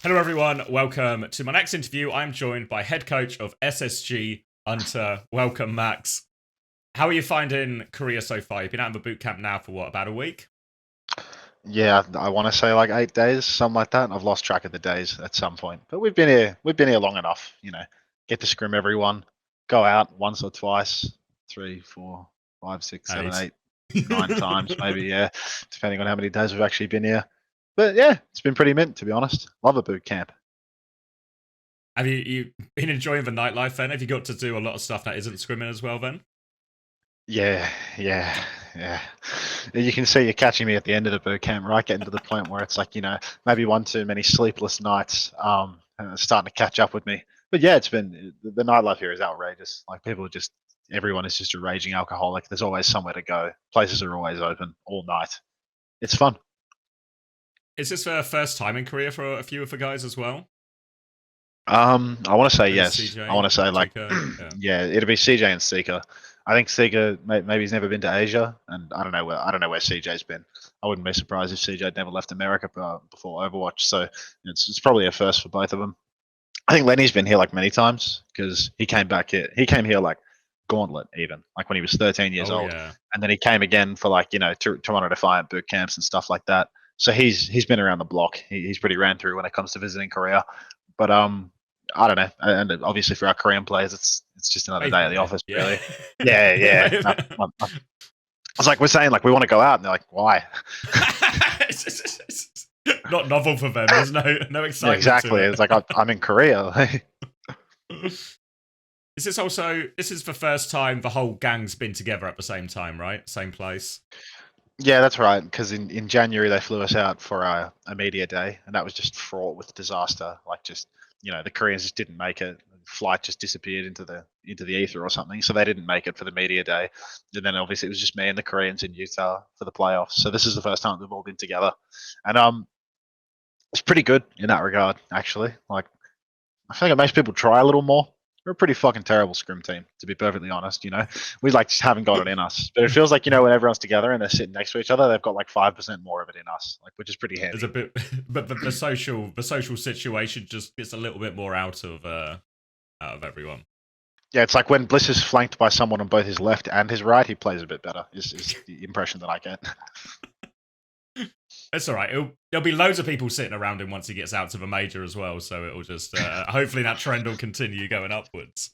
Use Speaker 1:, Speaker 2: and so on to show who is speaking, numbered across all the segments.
Speaker 1: Hello, everyone. Welcome to my next interview. I'm joined by head coach of SSG, Unter. Welcome, Max. How are you finding Korea so far? You've been out of the boot camp now for what, about a week?
Speaker 2: Yeah, I want to say like 8 days, something like that. I've lost track of the days at some point, but we've been here long enough. Get to scrim everyone, go out once or twice, three, four, five, six, seven,
Speaker 1: Eight.
Speaker 2: eight, 9 times, maybe. Yeah, depending on how many days we've actually been here. But yeah, it's been pretty mint, to be honest. Love a boot camp.
Speaker 1: Have you been enjoying the nightlife then? Have you got to do a lot of stuff that isn't scrimming as well then?
Speaker 2: Yeah, yeah, yeah. You can see you're catching me at the end of the boot camp, right? Getting to the point where it's like, maybe one too many sleepless nights, and it's starting to catch up with me. But yeah, it's been the nightlife here is outrageous. Like everyone is just a raging alcoholic. There's always somewhere to go. Places are always open all night. It's fun.
Speaker 1: Is this the first time in Korea for a few of the guys as well?
Speaker 2: I want to say
Speaker 1: Maybe
Speaker 2: yes. I want
Speaker 1: CJ,
Speaker 2: to say like,
Speaker 1: Chico? Yeah.
Speaker 2: yeah, it'll be CJ and Seeker. I think Seeker maybe he's never been to Asia, and I don't know where CJ's been. I wouldn't be surprised if CJ had never left America before Overwatch. So it's probably a first for both of them. I think Lenny's been here like many times because he came back here. He came here like Gauntlet even, like when he was 13 years
Speaker 1: Oh,
Speaker 2: old,
Speaker 1: yeah.
Speaker 2: and then he came again for like Toronto Defiant boot camps and stuff like that. So he's been around the block. He's pretty ran through when it comes to visiting Korea. But I don't know, and obviously for our Korean players, it's just another day at the office,
Speaker 1: Yeah.
Speaker 2: really. Yeah, yeah. It's like we're saying like we want to go out, and they're like, why?
Speaker 1: It's not novel for them. There's no
Speaker 2: Yeah,
Speaker 1: excitement
Speaker 2: exactly.
Speaker 1: to
Speaker 2: It's like I'm in Korea.
Speaker 1: it. This is the first time the whole gang's been together at the same time, right? Same place.
Speaker 2: Yeah, that's right. Because in January they flew us out for a media day, and that was just fraught with disaster. Like just the Koreans just didn't make it. The flight just disappeared into the ether or something, so they didn't make it for the media day. And then obviously it was just me and the Koreans in Utah for the playoffs. So this is the first time we've all been together, and it's pretty good in that regard. Actually, like I think it makes people try a little more. We're a pretty fucking terrible scrim team, to be perfectly honest. We like just haven't got it in us. But it feels like when everyone's together and they're sitting next to each other, they've got like 5% more of it in us, like which is pretty
Speaker 1: There's
Speaker 2: handy.
Speaker 1: a bit, but the social situation just gets a little bit more out of everyone.
Speaker 2: Yeah, it's like when Bliss is flanked by someone on both his left and his right, he plays a bit better. Is the impression that I get.
Speaker 1: It's all right. There'll be loads of people sitting around him once he gets out to the major as well. So it'll just hopefully that trend will continue going upwards.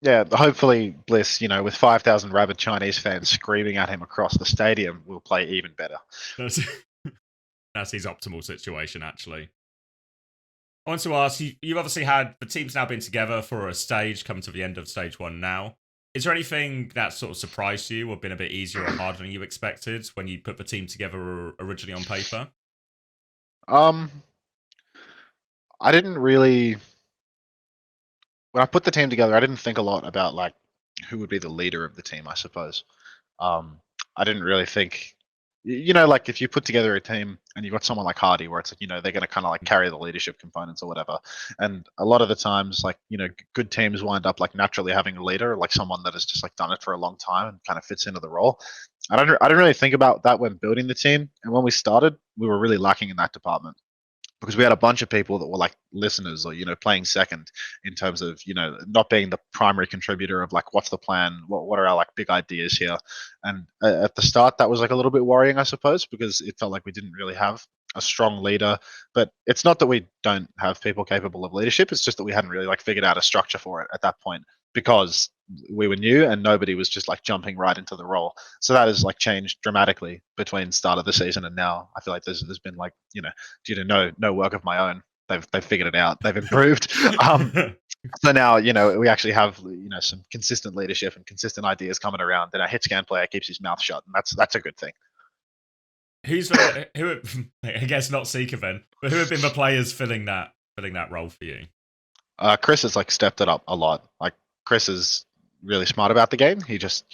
Speaker 2: Yeah, hopefully Bliss, with 5,000 rabid Chinese fans screaming at him across the stadium, will play even better.
Speaker 1: That's, that's his optimal situation, actually. I want to ask you, you've obviously had the team's now been together for a stage, come to the end of stage one now. Is there anything that sort of surprised you or been a bit easier or harder than you expected when you put the team together originally on paper?
Speaker 2: Um, I didn't really when I put the team together, I didn't think a lot about like who would be the leader of the team. I suppose I didn't really think, like if you put together a team and you got someone like Hardy, where it's like they're going to kind of like carry the leadership components or whatever. And a lot of the times, like good teams wind up like naturally having a leader, like someone that has just like done it for a long time and kind of fits into the role. I didn't really think about that when building the team, and when we started, we were really lacking in that department because we had a bunch of people that were like listeners or playing second in terms of not being the primary contributor of like what's the plan, what are our like big ideas here. And at the start that was like a little bit worrying, I suppose, because it felt like we didn't really have a strong leader. But it's not that we don't have people capable of leadership, it's just that we hadn't really like figured out a structure for it at that point because we were new and nobody was just like jumping right into the role. So that has like changed dramatically between start of the season and now. I feel like there's been like due to no work of my own, they've figured it out. They've improved. So now we actually have some consistent leadership and consistent ideas coming around. And our hit scan player keeps his mouth shut, and that's a good thing.
Speaker 1: Who? I guess not Seeker then, but who have been the players filling that role for you?
Speaker 2: Chris has like stepped it up a lot. Like Chris is really smart about the game. He just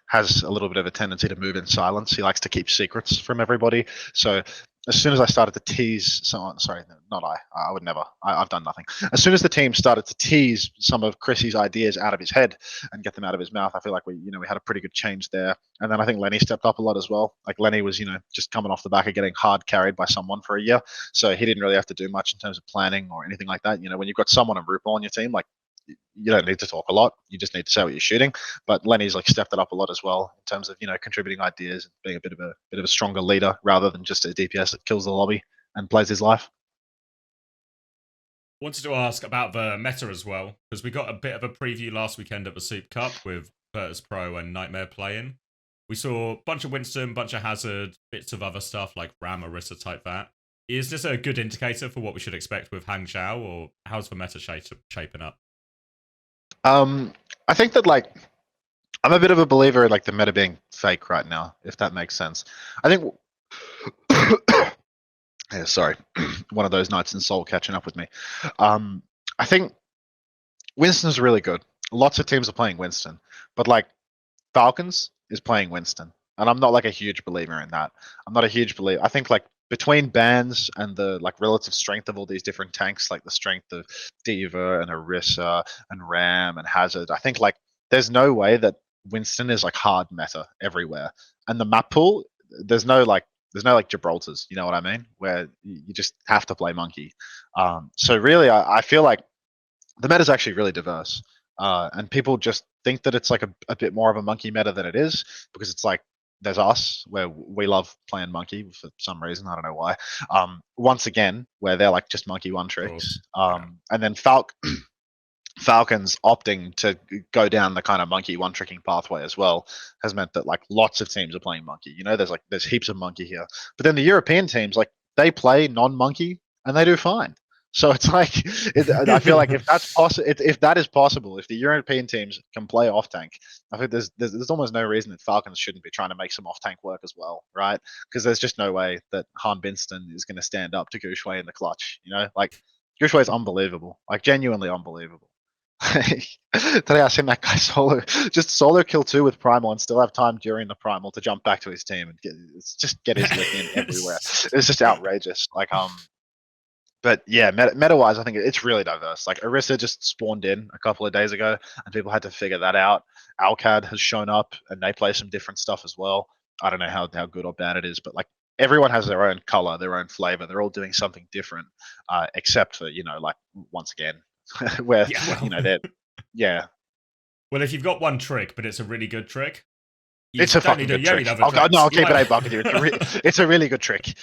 Speaker 2: has a little bit of a tendency to move in silence. He likes to keep secrets from everybody. So as soon as I started to tease someone, sorry, not I would never. I've done nothing. As soon as the team started to tease some of Chrissy's ideas out of his head and get them out of his mouth, I feel like we had a pretty good change there. And then I think Lenny stepped up a lot as well. Like Lenny was, just coming off the back of getting hard carried by someone for a year, so he didn't really have to do much in terms of planning or anything like that. When you've got someone and RuPaul on your team, like you don't need to talk a lot. You just need to say what you're shooting. But Lenny's like stepped it up a lot as well in terms of contributing ideas and being a bit of a stronger leader rather than just a DPS that kills the lobby and plays his life.
Speaker 1: Wanted to ask about the meta as well, because we got a bit of a preview last weekend at the Soup Cup with Virtus Pro and Nightmare playing. We saw a bunch of Winston, bunch of Hazard, bits of other stuff like Ram, Orisa type that. Is this a good indicator for what we should expect with Hangzhou, or how's the meta shaping up?
Speaker 2: I think that I'm a bit of a believer in the meta being fake right now, if that makes sense. I think yeah, sorry, one of those nights in Seoul catching up with me. I think Winston's really good. Lots of teams are playing Winston, but Falcons is playing Winston, and I'm not a huge believer in that. I'm not a huge believer. I think between bans and the relative strength of all these different tanks, like the strength of Diva and Orisa and Ram and Hazard, I think there's no way that Winston is hard meta everywhere. And the map pool, there's no Gibraltar's, you know what I mean? Where you just have to play monkey. So really, I feel like the meta is actually really diverse. And people just think that it's a bit more of a monkey meta than it is, because it's there's us where we love playing monkey for some reason. I don't know why. Once again, where they're just monkey one tricks. And then Falcons opting to go down the kind of monkey one tricking pathway as well has meant that lots of teams are playing monkey. There's heaps of monkey here. But then the European teams, they play non-monkey and they do fine. So it's I feel like if that's possible, if that is possible, if the European teams can play off tank, I think there's almost no reason that Falcons shouldn't be trying to make some off tank work as well, right? Because there's just no way that Han Binston is going to stand up to Gushwei in the clutch. Gushwei is unbelievable, genuinely unbelievable. Today I seen that guy solo kill 2 with Primal and still have time during the Primal to jump back to his team and get his lick in everywhere. It's just outrageous. But yeah, meta-wise, I think it's really diverse. Orisa just spawned in a couple of days ago, and people had to figure that out. Alcad has shown up, and they play some different stuff as well. I don't know how good or bad it is, but everyone has their own color, their own flavor. They're all doing something different, except for once again, where they're
Speaker 1: Well, if you've got one trick, but it's a really good trick,
Speaker 2: it's a fucking good trick. I'll keep it $8 with you. It's a really good trick.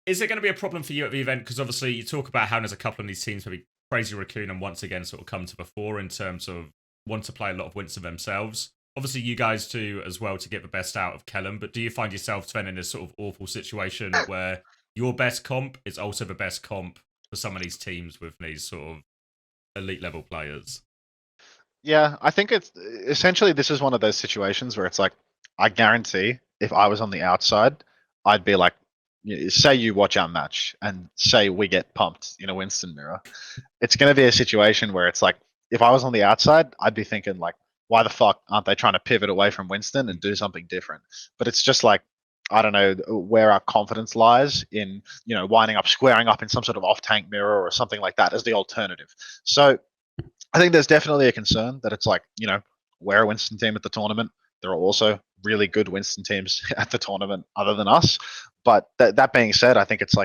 Speaker 1: Is it going to be a problem for you at the event? Because obviously you talk about how there's a couple of these teams, maybe Crazy Raccoon and once again sort of come to the fore in terms of want to play a lot of Winston themselves. Obviously you guys do as well to get the best out of Kellum, but do you find yourself then in this sort of awful situation where your best comp is also the best comp for some of these teams with these sort of elite level players?
Speaker 2: Yeah, I think it's essentially this is one of those situations where it's I guarantee if I was on the outside, I'd be say you watch our match and say we get pumped in a Winston mirror. It's going to be a situation where it's if I was on the outside, I'd be thinking why the fuck aren't they trying to pivot away from Winston and do something different? But it's just I don't know where our confidence lies in, winding up squaring up in some sort of off-tank mirror or something like that as the alternative. So I think there's definitely a concern that it's we're a Winston team at the tournament. There are also really good Winston teams at the tournament other than us. But that being said, I think it's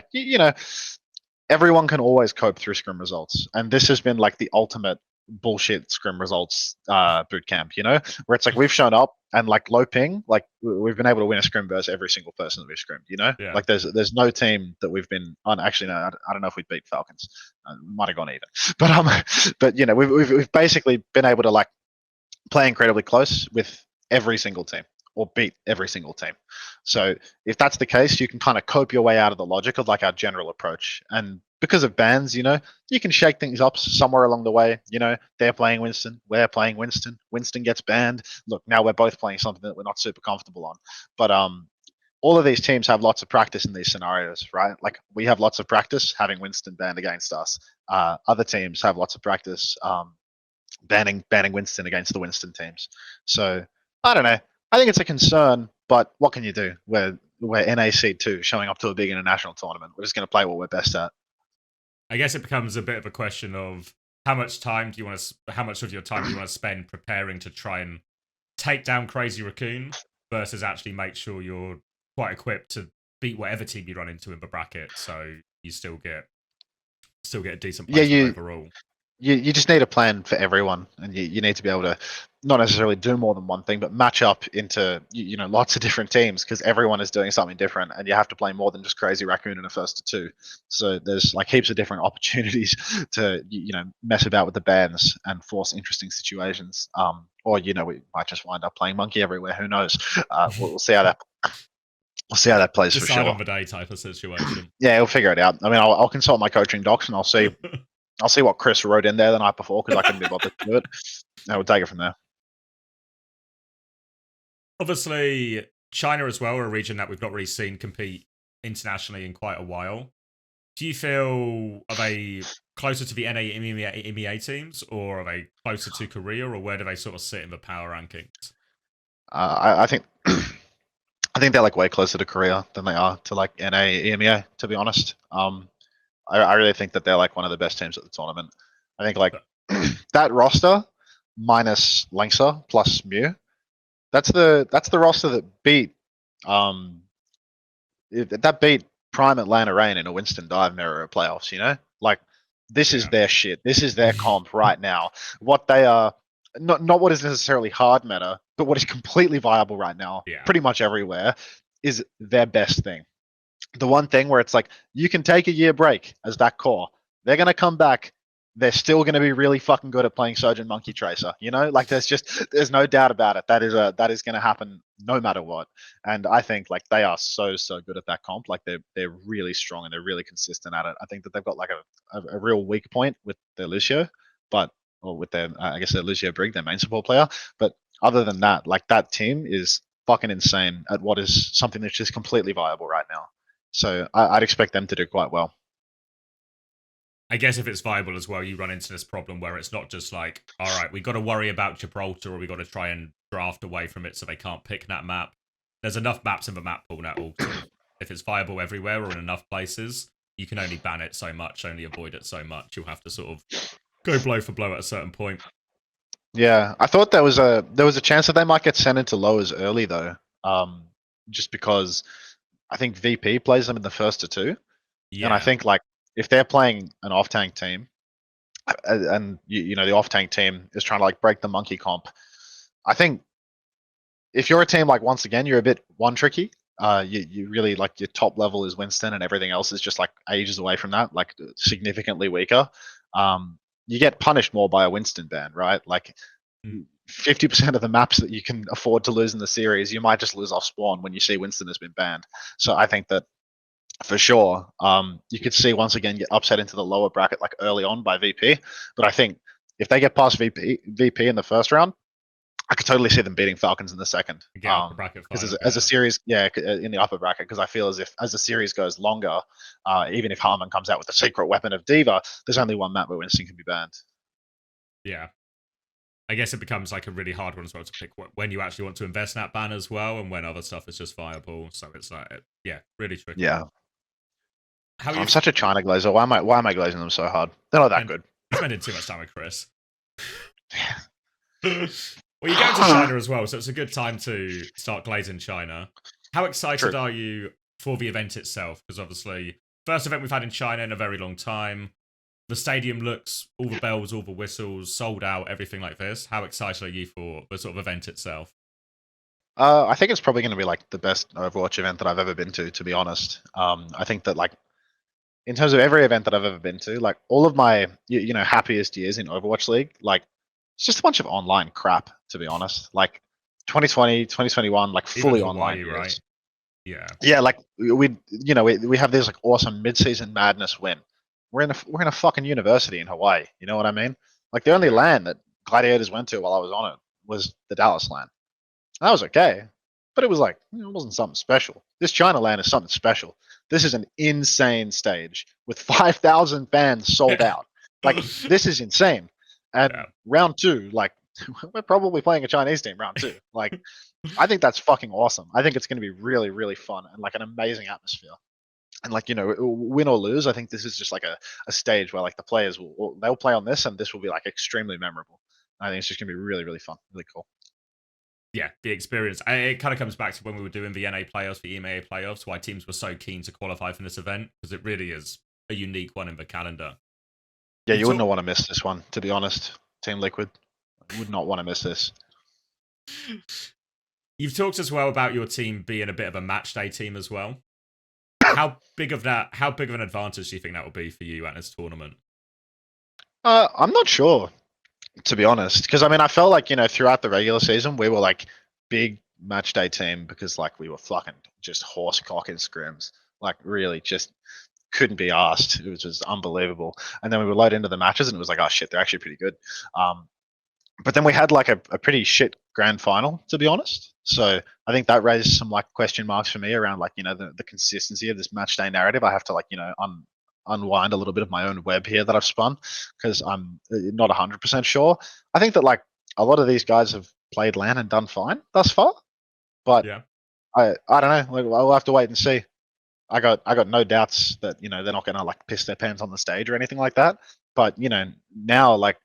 Speaker 2: everyone can always cope through scrim results. And this has been the ultimate bullshit scrim results boot camp, where it's we've shown up and low ping, we've been able to win a scrim versus every single person that we've scrimmed,
Speaker 1: Yeah.
Speaker 2: There's no team that we've been on. Actually, no, I don't know if we'd beat Falcons. Might have gone even. But we've basically been able to play incredibly close with every single team or beat every single team. So if that's the case, you can kind of cope your way out of the logic of our general approach. And because of bans, you can shake things up somewhere along the way. They're playing Winston, we're playing Winston. Winston gets banned. Look, now we're both playing something that we're not super comfortable on. But all of these teams have lots of practice in these scenarios, right? We have lots of practice having Winston banned against us. Other teams have lots of practice banning Winston against the Winston teams. So I don't know. I think it's a concern, but what can you do? We're we're NAC2 showing up to a big international tournament. We're just going to play what we're best at.
Speaker 1: I guess it becomes a bit of a question of how much of your time do you want to spend preparing to try and take down Crazy Raccoon versus actually make sure you're quite equipped to beat whatever team you run into in the bracket, so you still get a decent placement overall.
Speaker 2: You just need a plan for everyone, and you need to be able to not necessarily do more than one thing, but match up into lots of different teams, because everyone is doing something different, and you have to play more than just Crazy Raccoon in a first to two. So there's like heaps of different opportunities to mess about with the bans and force interesting situations. Or we might just wind up playing Monkey everywhere. Who knows? We'll see how that. We'll see how that plays for sure.
Speaker 1: Decide on the day type of situation.
Speaker 2: Yeah, we'll figure it out. I mean, I'll consult my coaching docs and I'll see. I'll see what Chris wrote in there the night before, because I couldn't be bothered to do it. And we'll take it from there.
Speaker 1: Obviously, China as well are a region that we've not really seen compete internationally in quite a while. Do you feel, are they closer to the NA EMEA teams, or are they closer to Korea, or where do they sort of sit in the power rankings?
Speaker 2: I think I think they're like way closer to Korea than they are to like NA EMEA, to be honest. I really think that they're like one of the best teams at the tournament. I think like that roster minus Lengsa plus Mew, that's the roster that beat Prime Atlanta Reign in a Winston Dive mirror at playoffs. Like this is their shit. This is their comp right now. What they are, not what is necessarily hard meta, but what is completely viable right now, pretty much everywhere, is their best thing. The one thing where it's like, you can take a year break as that core. They're going to come back. They're still going to be really fucking good at playing Surgeon Monkey Tracer. Like there's no doubt about it. That is going to happen no matter what. And I think like they are so good at that comp. Like they're really strong and they're really consistent at it. I think that they've got like a real weak point with their Lucio, or with their their Lucio Brig, their main support player. But other than that, like that team is fucking insane at what is something that's just completely viable right now. So I'd expect them to do quite well.
Speaker 1: I guess if it's viable as well, you run into this problem where it's not just like, all right, we got to worry about Gibraltar, or we got to try and draft away from it so they can't pick that map. There's enough maps in the map pool now. If it's viable everywhere or in enough places, you can only ban it so much, only avoid it so much. You'll have to sort of go blow for blow at a certain point.
Speaker 2: Yeah, I thought there was a chance that they might get sent into lowers early though, just because I think VP plays them in the first to two, and I think like if they're playing an off-tank team, and the off-tank team is trying to like break the monkey comp, I think if you're a team like, once again, you're a bit one tricky. You really like your top level is Winston, and everything else is just like ages away from that, like significantly weaker. You get punished more by a Winston ban, right? Like 50% of the maps that you can afford to lose in the series, you might just lose off spawn when you see Winston has been banned. So I think that for sure, you could see once again get upset into the lower bracket like early on by VP. But I think if they get past VP in the first round, I could totally see them beating Falcons in the second. Because as a series, in the upper bracket, because I feel as if as the series goes longer, even if Harmon comes out with the secret weapon of Diva, there's only one map where Winston can be banned.
Speaker 1: Yeah. I guess it becomes like a really hard one as well to pick when you actually want to invest in that ban as well, and when other stuff is just viable. So it's like, really tricky.
Speaker 2: Yeah. I'm such a China glazer. Why am I glazing them so hard? They're not that good.
Speaker 1: Spending too much time with Chris. Well, you're going to China as well, so it's a good time to start glazing China. How excited are you for the event itself? Because obviously, first event we've had in China in a very long time. The stadium looks, all the bells, all the whistles, sold out, everything like this. How excited are you for the sort of event itself?
Speaker 2: I think it's probably going to be like the best Overwatch event that I've ever been to be honest. I think that like, in terms of every event that I've ever been to, like all of my happiest years in Overwatch League, like it's just a bunch of online crap, to be honest. Like 2020, 2021, like fully online years.
Speaker 1: Right?
Speaker 2: Yeah, like we have this like awesome mid-season madness win. We're in a fucking university in Hawaii. You know what I mean? Like the only LAN that Gladiators went to while I was on it was the Dallas LAN. That was okay, but it was like, it wasn't something special. This China LAN is something special. This is an insane stage with 5,000 fans sold out. Like this is insane. And round two, like we're probably playing a Chinese team round 2. Like, I think that's fucking awesome. I think it's going to be really, really fun and like an amazing atmosphere. And like, win or lose, I think this is just like a stage where like the players they'll play on this, and this will be like extremely memorable. I think it's just gonna be really, really fun, really cool.
Speaker 1: Yeah, the experience. It kind of comes back to when we were doing the NA playoffs, the EMEA playoffs, why teams were so keen to qualify for this event, because it really is a unique one in the calendar.
Speaker 2: Yeah, you wouldn't want to miss this one, to be honest. Team Liquid would not want to miss this.
Speaker 1: You've talked as well about your team being a bit of a match day team as well. How big of an advantage do you think that will be for you at this tournament?
Speaker 2: I'm not sure, to be honest, because I mean, I felt like throughout the regular season we were like big match day team because like we were fucking just horse cock in scrims, like really just couldn't be asked. It was just unbelievable. And then we would load into the matches and it was like, oh shit, they're actually pretty good. But then we had like a pretty shit grand final, to be honest. So I think that raised some like question marks for me around like the consistency of this match day narrative. I have to like unwind a little bit of my own web here that I've spun because I'm not 100% sure. I think that like a lot of these guys have played LAN and done fine thus far, but
Speaker 1: yeah,
Speaker 2: I don't know. Like, I'll have to wait and see. I got no doubts that they're not going to like piss their pants on the stage or anything like that. But now like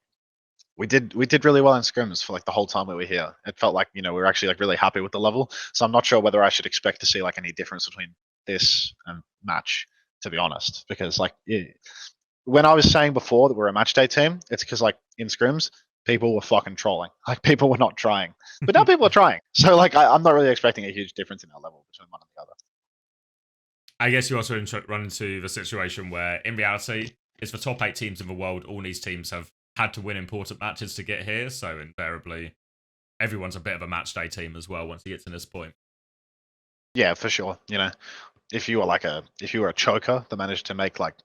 Speaker 2: we did really well in scrims for like the whole time we were here. It felt like we were actually like really happy with the level. So I'm not sure whether I should expect to see like any difference between this and match, to be honest, because like when I was saying before that we're a match day team, it's because like in scrims people were fucking trolling, like people were not trying, but now people are trying. So like I'm not really expecting a huge difference in our level between one and the other.
Speaker 1: I guess you also run into the situation where in reality it's the top 8 teams in the world. All these teams have had to win important matches to get here, so invariably everyone's a bit of a match day team as well once it gets to this point.
Speaker 2: Yeah, for sure. If you were a choker that managed to make like,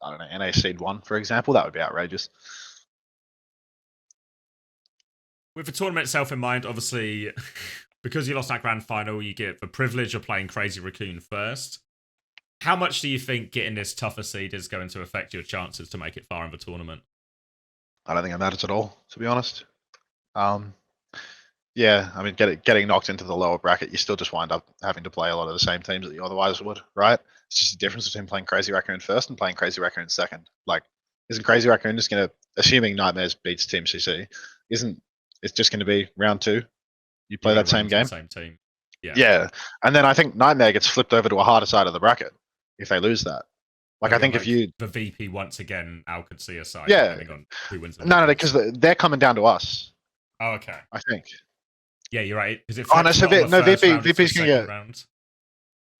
Speaker 2: I don't know, NA seed 1, for example, that would be outrageous.
Speaker 1: With the tournament itself in mind, obviously, because you lost that grand final, you get the privilege of playing Crazy Raccoon first. How much do you think getting this tougher seed is going to affect your chances to make it far in the tournament?
Speaker 2: I don't think it matters at all, to be honest. Yeah, I mean, getting knocked into the lower bracket, you still just wind up having to play a lot of the same teams that you otherwise would, right? It's just a difference between playing Crazy Raccoon first and playing Crazy Raccoon second. Like, isn't Crazy Raccoon just going to, assuming Nightmares beats Team CC, isn't it's just going to be round 2? You play that same game?
Speaker 1: Same team. Yeah.
Speaker 2: Yeah. And then I think Nightmare gets flipped over to a harder side of the bracket if they lose that. Like, I think if you...
Speaker 1: The VP once again, Al could see a side.
Speaker 2: Yeah.
Speaker 1: On who wins
Speaker 2: No, because they're coming down to us.
Speaker 1: Oh, okay.
Speaker 2: I think.
Speaker 1: Yeah, you're right. Because
Speaker 2: VP's going to get... Round.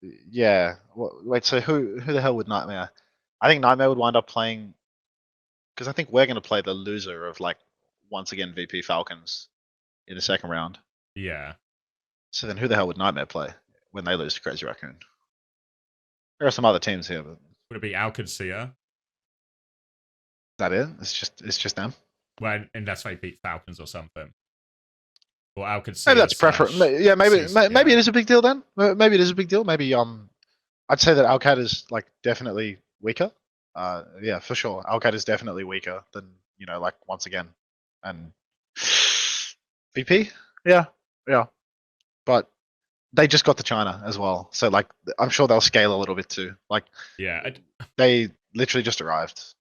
Speaker 2: Yeah. Wait, so who the hell would Nightmare... I think Nightmare would wind up playing... Because I think we're going to play the loser of, like, once again, VP Falcons in the second round.
Speaker 1: Yeah.
Speaker 2: So then who the hell would Nightmare play when they lose to Crazy Raccoon? There are some other teams here, but...
Speaker 1: Would it be Alcancia?
Speaker 2: Is that it? It's just them?
Speaker 1: Well, unless they beat Falcons or something. Or Alcancia.
Speaker 2: Maybe that's preference. Yeah, maybe it is a big deal then. Maybe it is a big deal. Maybe I'd say that Alcad is like definitely weaker. Yeah, for sure. Alcad is definitely weaker than like once again, and VP. Yeah. But they just got to China as well, so like I'm sure they'll scale a little bit too. Like,
Speaker 1: yeah,
Speaker 2: they literally just arrived.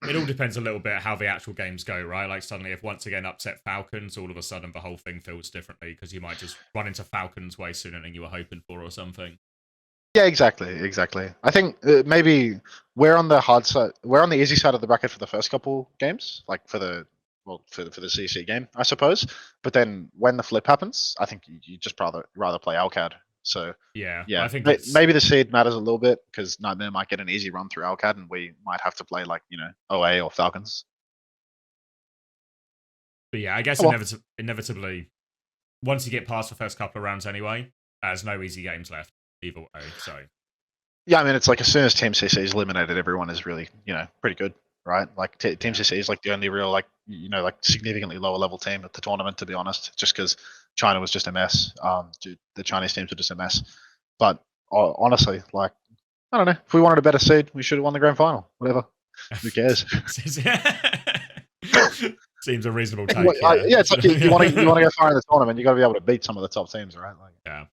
Speaker 1: It all depends a little bit how the actual games go, right? Like suddenly, if once again upset Falcons, all of a sudden the whole thing feels differently because you might just run into Falcons way sooner than you were hoping for, or something.
Speaker 2: Yeah, exactly. I think maybe we're on the hard side. We're on the easy side of the bracket for the first couple games, like for the CC game, I suppose. But then when the flip happens, I think you just rather play Alcad. So
Speaker 1: yeah,
Speaker 2: I
Speaker 1: think
Speaker 2: maybe the seed matters a little bit because Nightmare might get an easy run through Alcad, and we might have to play like OA or Falcons.
Speaker 1: But yeah, I guess inevitably, once you get past the first couple of rounds anyway, there's no easy games left either way. So
Speaker 2: yeah, I mean it's like as soon as Team CC is eliminated, everyone is really pretty good, right? Like Team CC is like the only real like significantly lower level team at the tournament, to be honest, just because China was just a mess. The Chinese teams were just a mess. But honestly, like, I don't know. If we wanted a better seed, we should have won the grand final. Whatever. Who cares?
Speaker 1: Seems a reasonable take.
Speaker 2: Yeah, it's like you want to go far in the tournament. You got to be able to beat some of the top teams, right? Like,
Speaker 1: yeah.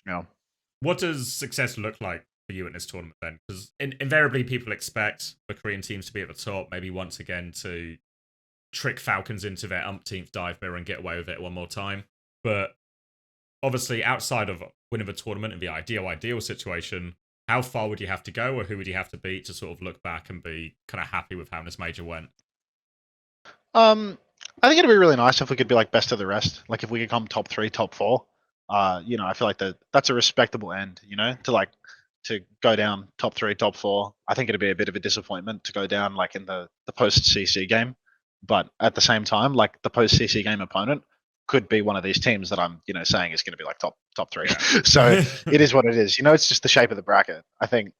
Speaker 2: Yeah.
Speaker 1: What does success look like for you in this tournament then? Because invariably people expect the Korean teams to be at the top, maybe once again to trick Falcons into their umpteenth dive mirror and get away with it one more time. But obviously, outside of winning the tournament in the ideal situation, how far would you have to go, or who would you have to beat to sort of look back and be kind of happy with how this major went?
Speaker 2: I think it'd be really nice if we could be like best of the rest. Like if we could come top 3, top 4. I feel like that's a respectable end. To go down top 3, top 4. I think it'd be a bit of a disappointment to go down like in the post CC game. But at the same time, like the post CC game opponent could be one of these teams that I'm saying is going to be like top 3. Yeah. So it is what it is. It's just the shape of the bracket. I think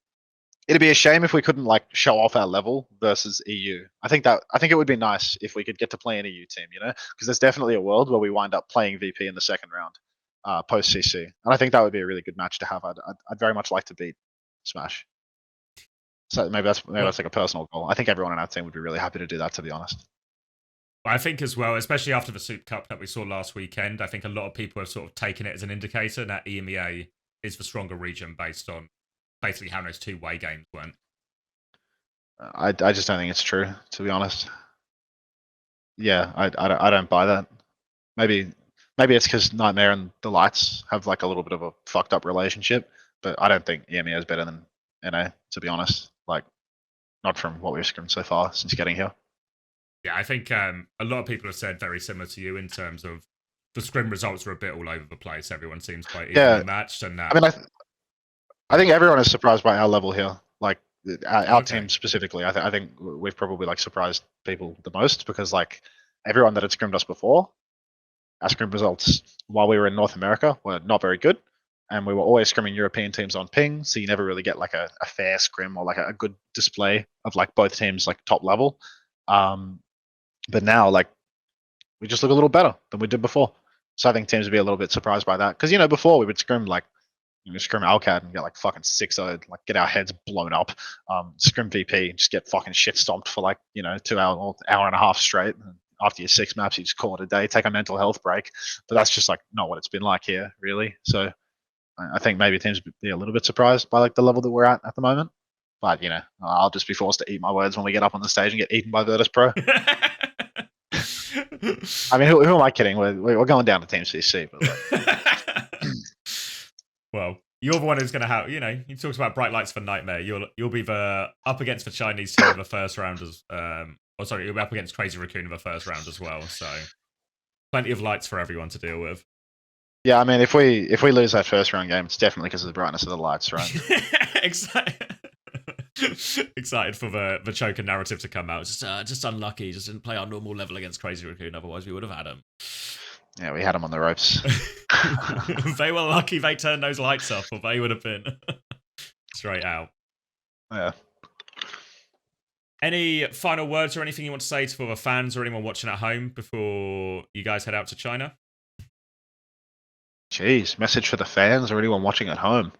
Speaker 2: it'd be a shame if we couldn't like show off our level versus EU. I think it would be nice if we could get to play an EU team, because there's definitely a world where we wind up playing VP in the second round, post CC, and I think that would be a really good match to have. I'd very much like to beat Smash. So maybe that's like a personal goal. I think everyone in our team would be really happy to do that, to be honest.
Speaker 1: I think as well, especially after the Soup Cup that we saw last weekend, I think a lot of people have sort of taken it as an indicator that EMEA is the stronger region based on basically how those two-way games went.
Speaker 2: I just don't think it's true, to be honest. Yeah, I don't buy that. Maybe it's because Nightmare and the Lights have like a little bit of a fucked up relationship, but I don't think EMEA is better than NA, to be honest. Like, not from what we've scrimmed so far since getting here.
Speaker 1: Yeah, I think a lot of people have said very similar to you in terms of the scrim results are a bit all over the place. Everyone seems quite evenly matched, and
Speaker 2: I mean, I think everyone is surprised by our level here. Like our team specifically, I think we've probably like surprised people the most because like everyone that had scrimmed us before, our scrim results while we were in North America were not very good, and we were always scrimming European teams on ping, so you never really get like a fair scrim or like a good display of like both teams like top level. But now like we just look a little better than we did before. So I think teams would be a little bit surprised by that because before we would scrim like. Scrim Alcad and get like fucking 6-0'd, like get our heads blown up. Scrim VP, just get fucking shit stomped for like 2 hour and a half straight. And after your 6 maps, you just call it a day, take a mental health break. But that's just like not what it's been like here, really. So I think maybe teams would be a little bit surprised by like the level that we're at the moment. But I'll just be forced to eat my words when we get up on the stage and get eaten by Virtus Pro. I mean, who am I kidding? We're going down to Team CC, but like.
Speaker 1: Well, you're the one who's going to have, he talks about bright lights for Nightmare. You'll be up against the Chinese team in the first round you'll be up against Crazy Raccoon in the first round as well. So plenty of lights for everyone to deal with.
Speaker 2: Yeah, I mean, if we lose that first round game, it's definitely because of the brightness of the lights, right?
Speaker 1: Excited for the Choker narrative to come out. Just unlucky. Just didn't play our normal level against Crazy Raccoon. Otherwise, we would have had him. Yeah,
Speaker 2: we had them on the ropes.
Speaker 1: They were lucky they turned those lights off, or they would have been straight out.
Speaker 2: Yeah.
Speaker 1: Any final words or anything you want to say to the fans or anyone watching at home before you guys head out to China?
Speaker 2: Jeez, message for the fans or anyone watching at home.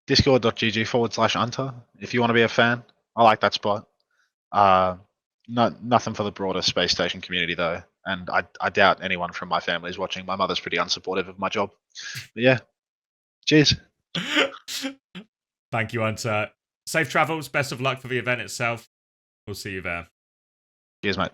Speaker 2: Discord.gg/Unter if you want to be a fan. I like that spot. Nothing for the broader space station community though, and I doubt anyone from my family is watching. My mother's pretty unsupportive of my job. But yeah, cheers.
Speaker 1: Thank you, Unter. Safe travels. Best of luck for the event itself. We'll see you there.
Speaker 2: Cheers, mate.